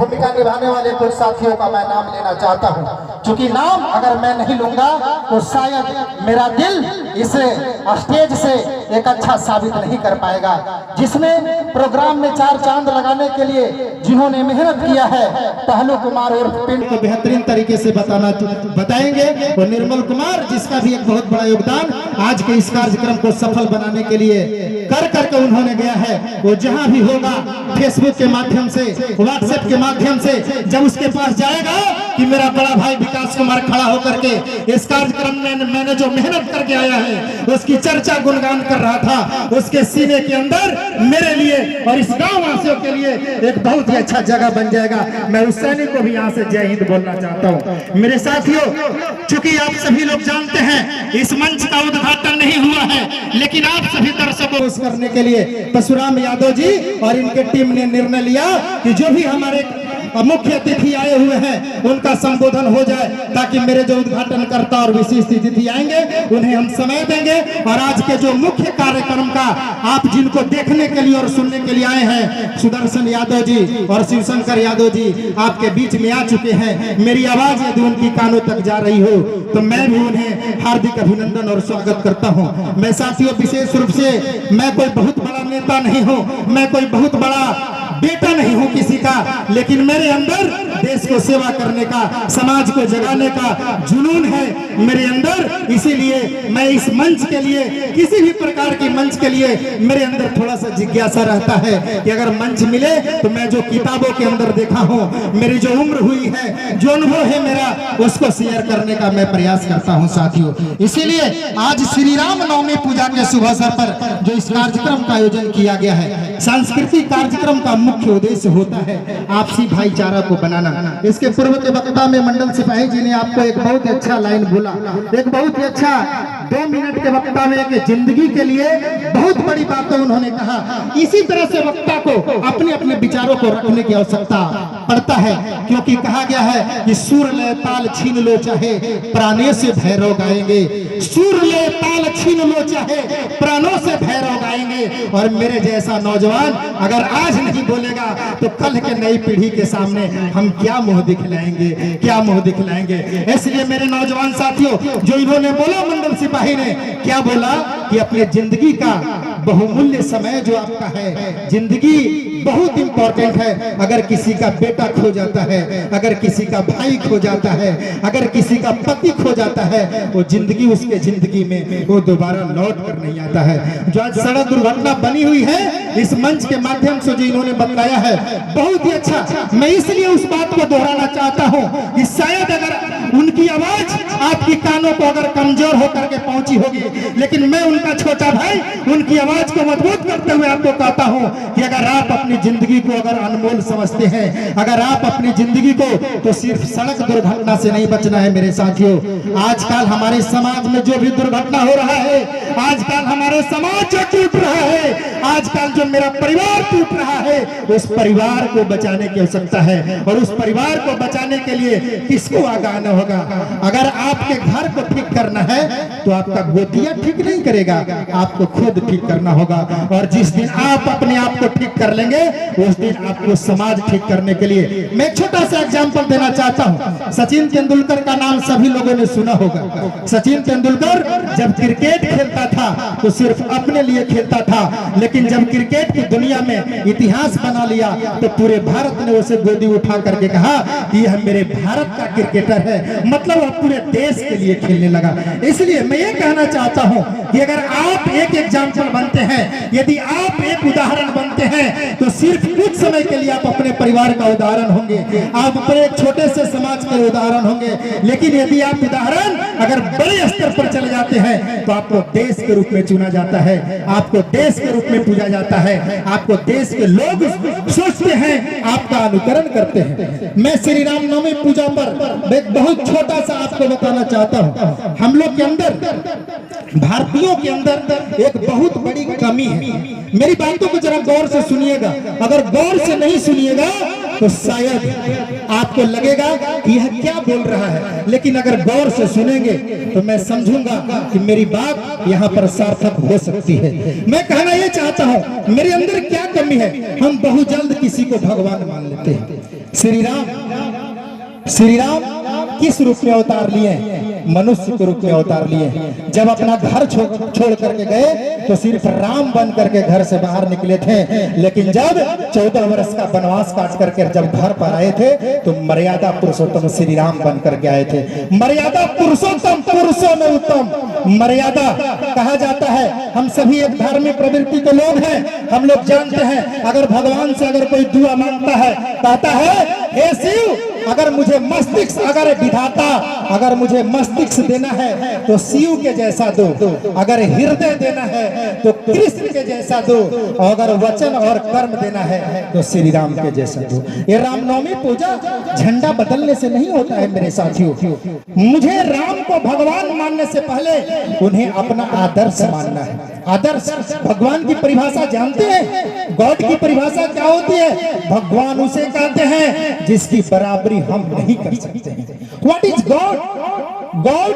भूमिका निभाने वाले कुछ साथियों का मैं नाम लेना चाहता हूं, क्योंकि नाम अगर मैं नहीं लूंगा तो शायद मेरा दिल इस स्टेज से एक अच्छा साबित नहीं कर पाएगा। जिसने प्रोग्राम में चार चांद लगाने के लिए जिन्होंने मेहनत किया है, पहलू कुमार और पिंड को बेहतरीन तरीके से बताएंगे, और निर्मल कुमार जिसका भी एक बहुत बड़ा योगदान आज के इस कार्यक्रम को सफल बनाने के लिए कर करके उन्होंने गया है। वो जहां भी होगा फेसबुक के माध्यम से, व्हाट्सएप के माध्यम से जब उसके पास जाएगा कि मेरा बड़ा भाई विकास कुमार खड़ा होकर के इस कार्यक्रम में मैंने जो मेहनत करके आया है उसकी चर्चा गुणगान कर रहा था, उसके सीने के अंदर मेरे लिए और इस गांव वासियों के लिए एक बहुत ही अच्छा जगह बन जाएगा। मैं उस सैनिक को भी यहाँ से जय हिंद बोलना चाहता हूँ। मेरे साथियों, चूंकि आप सभी लोग जानते हैं इस मंच का उद्घाटन नहीं हुआ है, लेकिन आप सभी दर्शकों को करने के लिए परशुराम यादव जी और इनके टीम ने निर्णय लिया कि जो भी हमारे मुख्य अतिथि आए हुए हैं उनका संबोधन हो जाए, ताकि मेरे जो उद्घाटनकर्ता और विशिष्ट अतिथि आएंगे उन्हें हम समय देंगे। और आज के जो मुख्य कार्यक्रम का आप जिनको देखने के लिए और सुनने के लिए आए हैं, सुदर्शन यादव जी और शिवशंकर यादव जी आपके बीच में आ चुके हैं। मेरी आवाज यदि उनकी कानों तक जा रही हो तो मैं भी उन्हें हार्दिक अभिनंदन और स्वागत करता हूँ। मैं साथियों, विशेष रूप से मैं कोई बहुत बड़ा नेता नहीं हूँ, मैं कोई बहुत बड़ा बेटा नहीं हूं किसी का, लेकिन मेरे अंदर देश को सेवा करने का, समाज को जगाने का जुनून है मेरे अंदर। इसीलिए मैं इस मंच के लिए, किसी भी प्रकार की मंच के लिए मेरे अंदर थोड़ा सा जिज्ञासा रहता है कि अगर मंच मिले तो मैं जो किताबों के अंदर देखा हूं, मेरी जो उम्र हुई है, जो अनुभव है मेरा, उसको शेयर करने का मैं प्रयास करता हूं साथियों। इसीलिए आज श्री राम नवमी पूजा के शुभ अवसर पर जो इस कार्यक्रम का आयोजन किया गया है, सांस्कृतिक कार्यक्रम का मुख्य उद्देश्य होता है आपसी भाईचारा को बनाना। इसके पूर्व के वक्ता में मंडल सिपाही जी ने आपको एक बहुत अच्छा लाइन बोला, एक बहुत ही अच्छा 2 मिनट के वक्ता में एक जिंदगी के लिए बहुत बड़ी बातें उन्होंने कहा। इसी तरह से वक्ता को अपने अपने विचारों को रखने की आवश्यकता पड़ता है, क्योंकि कहा गया है कि सुर ले ताल छीन लो चाहे प्राणों से भैरव गाएंगे, सुर ले ताल छीन लो चाहे प्राणों से भैरव गाएंगे। और मेरे जैसा नौजवान अगर आज नहीं बोलेगा तो कल के नई पीढ़ी के सामने हम क्या मुंह दिखलाएंगे, क्या मुंह दिखलाएंगे। इसलिए मेरे नौजवान साथियों, जो इन्होंने बोला, मंडल सिपाही ने क्या बोला कि अपने जिंदगी का बहुमूल्य समय जो आपका है, जिंदगी बहुत इंपॉर्टेंट है। अगर किसी का बेटा खो जाता है, अगर किसी का भाई खो जाता है, अगर किसी का पति खो जाता है, वो जिंदगी उसके जिंदगी में वो दोबारा लौट कर नहीं आता है। जो आज सड़क दुर्घटना बनी हुई है, इस मंच के माध्यम से जो इन्होंने बताया है बहुत ही अच्छा। मैं इसलिए उस बात को दोहराना चाहता हूँ कि शायद अगर उनकी आवाज आपकी कानों को अगर कमजोर होकर के पहुंची होगी, लेकिन मैं उनका छोटा भाई उनकी आवाज को मजबूत करते हुए आपको कहता हूं कि अगर आप अपनी जिंदगी को अगर अनमोल समझते हैं, अगर आप अपनी जिंदगी को, तो सिर्फ सड़क दुर्घटना से नहीं बचना है मेरे साथियों। आजकल हमारे समाज में जो भी दुर्घटना हो रहा है, आजकल हमारे समाज जो टूट रहा है, आजकल जो मेरा परिवार टूट रहा है, उस परिवार को बचाने की आवश्यकता है। और उस परिवार को बचाने के लिए किसको आगे आना होगा? अगर आपके घर को ठीक करना है तो आपका गोतिया ठीक नहीं करेगा, आपको खुद ठीक करना होगा। और जिस दिन आप अपने आप को ठीक कर लेंगे, उस दिन आपको समाज ठीक करने के लिए मैं एक छोटा सा एग्जांपल देना चाहता हूं। सचिन तेंदुलकर का नाम सभी लोगों ने सुना होगा। सचिन तेंदुलकर जब क्रिकेट खेलता था तो सिर्फ अपने लिए खेलता था, लेकिन जब क्रिकेट की दुनिया में इतिहास बना लिया तो पूरे भारत ने उसे गोदी उठा करके कहा कि यह मेरे भारत का क्रिकेटर है, मतलब वह पूरे देश के लिए खेलने लगा। इसलिए मैं ये कहना चाहता हूं कि अगर आप एक एग्जाम्पल बनते हैं, यदि आप एक उदाहरण बनते हैं, तो सिर्फ कुछ समय के लिए आप अपने परिवार का उदाहरण होंगे, आप अपने एक छोटे से समाज के उदाहरण होंगे। लेकिन यदि आप उदाहरण अगर बड़े स्तर पर चले जाते हैं तो आपको देश के रूप में चुना जाता है, आपको देश के रूप में पूजा जाता है, आपको देश के लोग सोचते हैं, आपका अनुकरण करते हैं। मैं श्री राम नवमी पूजा पर एक बहुत छोटा सा आपको बताना चाहता हूं। हम लोग के अंदर, भारतीयों के अंदर एक बहुत बड़ी कमी है। मेरी बातों को जरा गौर से सुनिएगा, अगर गौर से नहीं सुनिएगा तो शायद आपको लगेगा कि यह क्या बोल रहा है, लेकिन अगर गौर से सुनेंगे तो मैं समझूंगा कि मेरी बात यहाँ पर सार्थक हो सकती है। मैं कहना यह चाहता हूँ, मेरे अंदर क्या कमी है? हम बहुत जल्द किसी को भगवान मान लेते हैं। श्री राम किस रूप में अवतार लिए? मनुष्य के रूप में अवतार लिए। जब अपना घर छोड़ करके गए तो सिर्फ राम बन करके घर से बाहर निकले थे, लेकिन जब 14 वर्ष का वनवास काट करके जब घर पर आए थे तो मर्यादा पुरुषोत्तम श्री राम बन करके आए थे। मर्यादा पुरुषोत्तम, पुरुषों में उत्तम मर्यादा कहा जाता है। हम सभी एक धार्मिक प्रवृत्ति के लोग हैं। हम लोग जानते हैं अगर भगवान से अगर कोई दुआ मांगता है, कहता है हे शिव अगर मुझे मस्तिष्क, अगर विधाता अगर मुझे मस्तिष्क देना है तो शिव के जैसा दो, अगर हृदय देना है तो कृष्ण के जैसा दो, और अगर वचन और कर्म देना है तो श्री राम के जैसा दो। ये रामनवमी पूजा झंडा बदलने से नहीं होता है मेरे साथियों। मुझे राम को भगवान मानने से पहले उन्हें अपना आदर्श मानना है। आदर्श, भगवान की परिभाषा जानते हैं? गॉड की परिभाषा क्या होती है? भगवान उसे कहते हैं जिसकी बराबरी हम नहीं कर सकते हैं। What is God? God,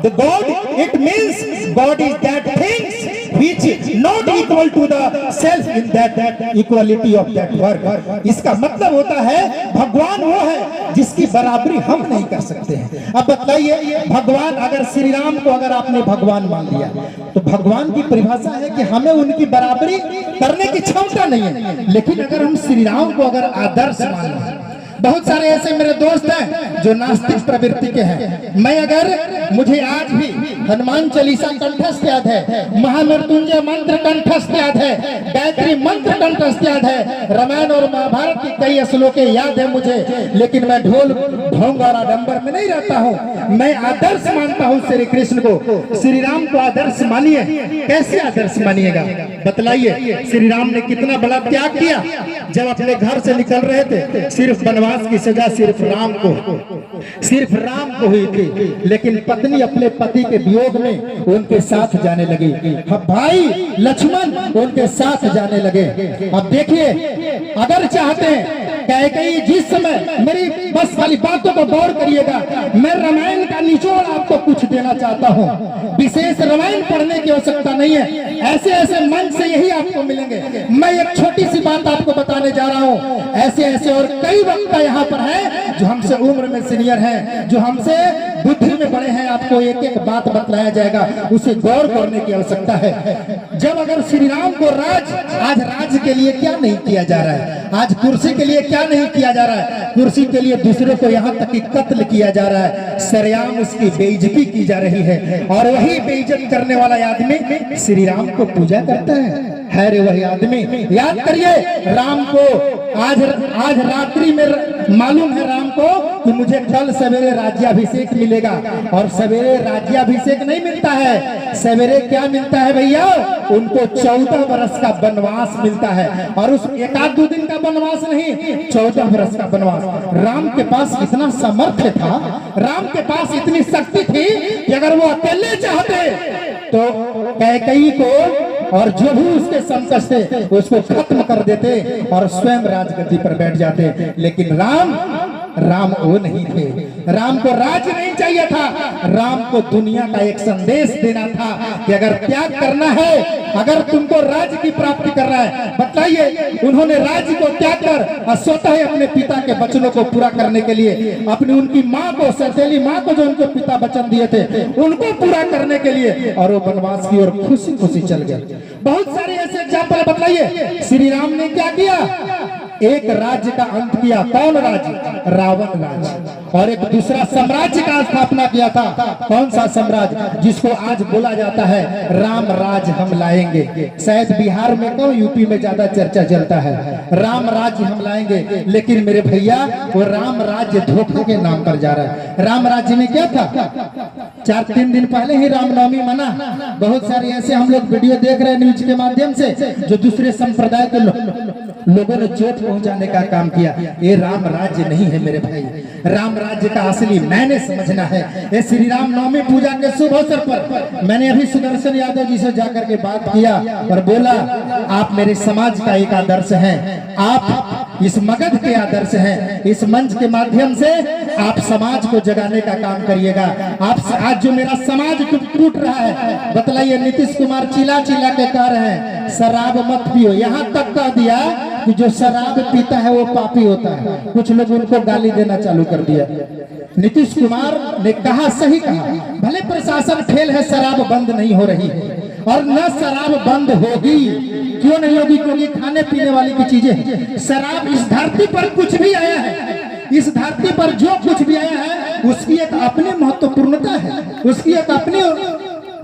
the God, it means God is that things which not equal to the self in that equality of that work. इसका मतलब होता है भगवान वो है जिसकी बराबरी हम नहीं कर सकते हैं। अब बताइए, भगवान अगर श्री राम को अगर आपने भगवान मान लिया तो भगवान की परिभाषा है कि हमें उनकी बराबरी करने की क्षमता नहीं है, लेकिन अगर हम श्री राम को अगर आदर्श मान लें, बहुत सारे ऐसे मेरे दोस्त हैं जो नास्तिक प्रवृत्ति के हैं। मैं अगर मुझे आज भी हनुमान चालीसा कंठस्थ याद है, महामृत्युंजय मंत्र कंठस्थ याद है, गायत्री मंत्र कंठस्थ याद है, रामायण और महाभारत की कई श्लोकें याद है मुझे, लेकिन मैं ढोल ढोंग और आडंबर में नहीं रहता हूँ। मैं आदर्श मानता हूँ श्री कृष्ण को। श्री राम को आदर्श मानिए। कैसे आदर्श मानिएगा बतलाइए? श्री राम ने कितना बड़ा त्याग किया। जब अपने घर से निकल रहे थे, सिर्फ वनवास की सजा सिर्फ राम को हुई थी, लेकिन पत्नी अपने पति के वियोग में उनके साथ जाने लगी। भाई लक्ष्मण उनके साथ जाने लगे। अब देखिए, अगर चाहते हैं कैकेयी जिस समय, मेरी बस खाली बातों को गौर करिएगा, मैं रामायण का निचोड़ आपको कुछ देना चाहता हूँ। विशेष रामायण पढ़ने की आवश्यकता नहीं है, ऐसे ऐसे मंच से यही आपको मिलेंगे। मैं एक छोटी सी बात आपको बताने जा रहा हूँ। ऐसे ऐसे और कई वक्ता यहाँ पर है जो हमसे उम्र में सीनियर है, जो हमसे बुद्धि में बड़े हैं। आपको एक एक बात बतलाया जाएगा, उसे गौर करने की आवश्यकता है। जब अगर श्री राम को आज राज के लिए क्या नहीं किया जा रहा है, आज कुर्सी के लिए क्या नहीं किया जा रहा है, कुर्सी के लिए दूसरे को यहाँ तक कि कत्ल किया जा रहा है, सरेआम उसकी बेइज्जती की जा रही है, और वही बेइज्जत करने वाला आदमी श्री राम को पूजा करता है रे वही आदमी। याद करिए, राम को आज रात्रि में मालूम है राम को कि मुझे कल सवेरे राज्याभिषेक मिलेगा, और सवेरे राज्याभिषेक नहीं मिलता है, सवेरे क्या मिलता है भैया? उनको 14 वर्ष का वनवास मिलता है, और उस एक आध दो दिन का वनवास नहीं, 14 वर्ष का वनवास। राम के पास इतना सामर्थ्य था, राम के पास इतनी शक्ति थी कि अगर वो अकेले चाहते तो कैकेयी को और जो भी उसके संकट थे उसको खत्म कर देते और स्वयं राजगद्दी पर बैठ जाते। लेकिन राम वो नहीं थे। राम को राज नहीं चाहिए था, राम को दुनिया का एक संदेश देना था कि अगर त्याग करना है, अगर तुमको राज्य की प्राप्ति करना है, बताइए उन्होंने राज्य को त्याग कर स्वतः ही अपने पिता के वचनों को पूरा करने के लिए, अपनी उनकी माँ को, सौतेली माँ को जो उनको पिता वचन दिए थे उनको पूरा करने के लिए, और वो वनवास की ओर खुशी खुशी चल गए। बहुत सारे ऐसे एग्जाम्पल बतलाइए। श्री राम ने क्या किया? एक राज्य का अंत किया। कौन राज्य? रावण राज्य। और एक दूसरा साम्राज्य का स्थापना किया था। कौन सा साम्राज्य? जिसको आज बोला जाता है राम राज हम लाएंगे। शायद बिहार में तो यूपी में ज्यादा चर्चा चलता है, राम राज्य हम लाएंगे। लेकिन मेरे भैया, वो राम राज्य धोखा के नाम पर जा रहा है। राम राज्य में क्या था? 4-3 दिन पहले ही रामनवमी मना। बहुत सारे ऐसे हम लोग वीडियो देख रहे हैं न्यूज के माध्यम से, जो दूसरे संप्रदाय के लोगों ने चोट पहुंचाने का काम किया। ये राम राज्य नहीं है मेरे भाई। राम राज्य का असली मैंने समझना है। ये श्री राम नवमी पूजा के शुभ अवसर पर मैंने अभी सुदर्शन यादव जी से जाकर के बात किया और बोला, आप मेरे समाज का एक आदर्श हैं, आप इस मगध के आदर्श हैं। इस मंच के माध्यम से आप समाज को जगाने का काम करिएगा। आप आज जो मेरा समाज टूट रहा है, बतलाइए। नीतीश कुमार चिल्ला चिल्ला के कह रहे हैं शराब मत पियो, यहाँ तक कह दिया कि जो शराब पीता है वो पापी होता है। कुछ लोग उनको गाली देना चालू कर दिया। नीतीश कुमार ने कहा, सही कहा, भले प्रशासन फेल है, शराब बंद नहीं हो रही है और न शराब बंद होगी। क्यों नहीं होगी? क्योंकि खाने पीने वाली की चीजें हैं। शराब इस धरती पर कुछ भी आया है, इस धरती पर जो कुछ भी आया है उसकी एक अपनी महत्वपूर्णता है, उसकी एक अपनी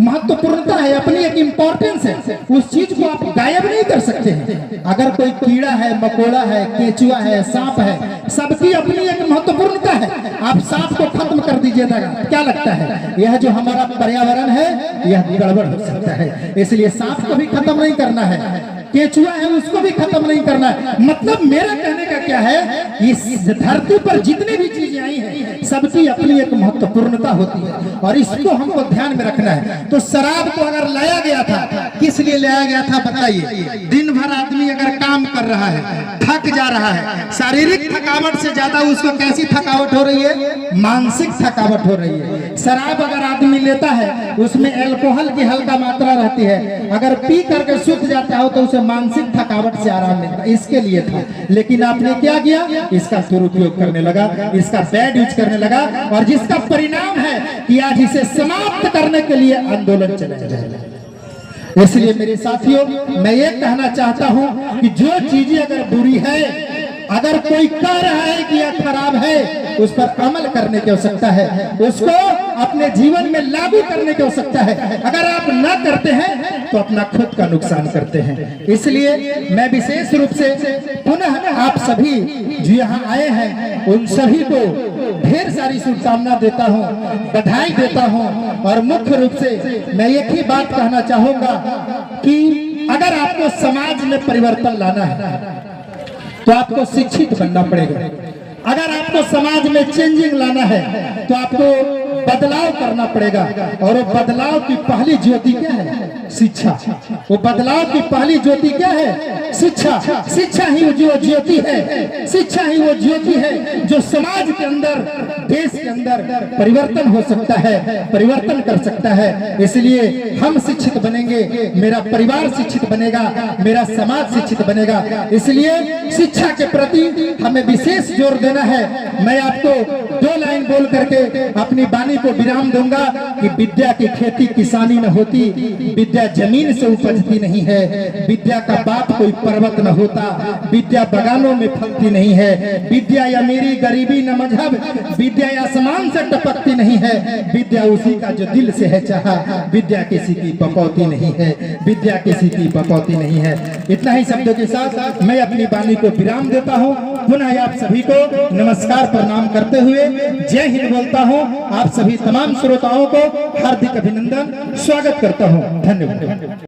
महत्वपूर्णता है, अपनी एक इम्पोर्टेंस है। उस चीज को आप गायब नहीं कर सकते हैं। अगर कोई कीड़ा है, मकोड़ा है, केचुआ है, सांप है, सबकी अपनी एक महत्वपूर्णता है। आप सांप को खत्म कर दीजिएगा, क्या लगता है यह जो हमारा पर्यावरण है यह गड़बड़ हो सकता है। इसलिए सांप को भी खत्म नहीं करना है, केचुआ है उसको भी खत्म नहीं करना है। मतलब मेरा कहने का क्या है, इस धरती पर जितनी भी चीजें आई हैं सबकी अपनी एक महत्वपूर्णता होती है और इसको हमको ध्यान में रखना है। तो शराब को अगर लाया गया था, किस लिए लाया गया था बताइए? दिन भर आदमी अगर काम कर रहा है, थक जा रहा है, शारीरिक थकावट से ज्यादा उसको कैसी थकावट हो रही है? मानसिक थकावट हो रही है। शराब अगर आदमी लेता है उसमें अल्कोहल की हल्का मात्रा रहती है, अगर पी करके सूत जाता हो तो उसे मानसिक थकावट से आराम मिलता है, इसके लिए था। लेकिन आपने क्या किया? इसका दुरुपयोग करने लगा, इसका बैड यूज करने लगा और जिसका परिणाम है कि आज इसे समाप्त करने के लिए आंदोलन चलाया जाएगा। इसलिए मेरे साथियों, मैं ये कहना चाहता हूं कि जो चीजें अगर बुरी है, अगर कोई कह रहा है कि यह खराब है, उस पर अमल करने की आवश्यकता है, उसको अपने जीवन में लागू करने की आवश्यकता है। अगर आप न करते हैं तो अपना खुद का नुकसान करते हैं। इसलिए मैं विशेष रूप से पुनः आप सभी जो यहाँ आए हैं उन सभी को ढेर सारी शुभकामना देता हूँ, बधाई देता हूँ। और मुख्य रूप से मैं एक ही बात कहना चाहूंगा कि अगर आपको समाज में परिवर्तन लाना है तो आपको शिक्षित बनना पड़ेगा। अगर आपको समाज में चेंजिंग लाना है तो आपको बदलाव करना पड़ेगा। और वो बदलाव की पहली ज्योति क्या है? शिक्षा। वो बदलाव की पहली ज्योति क्या है? शिक्षा। शिक्षा ही वो जो ज्योति है, शिक्षा ही वो ज्योति है जो समाज के अंदर, देश के अंदर परिवर्तन हो सकता है, परिवर्तन कर सकता है। इसलिए हम शिक्षित बनेंगे, मेरा परिवार शिक्षित बनेगा, मेरा समाज शिक्षित बनेगा। इसलिए शिक्षा के प्रति हमें विशेष जोर देना है। मैं आपको 2 लाइन बोल करके अपनी वाणी को विराम दूंगा कि विद्या की खेती किसानी न होती, विद्या जमीन से उपजती नहीं है, विद्या का बाप कोई पर्वत न होता, विद्या बगानों में फलती नहीं है, विद्या या मेरी गरीबी न मजहब, विद्या आसमान से टपकती नहीं है, विद्या उसी का जो दिल से है चाहा, विद्या किसी की बकौती नहीं है, विद्या किसी की बकौती नहीं है। इतना ही शब्दों के साथ मैं अपनी वाणी को विराम देता हूँ। पुनः आप सभी को नमस्कार प्रणाम करते हुए जय हिंद बोलता हूँ। आप सभी तमाम श्रोताओं को हार्दिक अभिनंदन, स्वागत करता हूँ। धन्यवाद।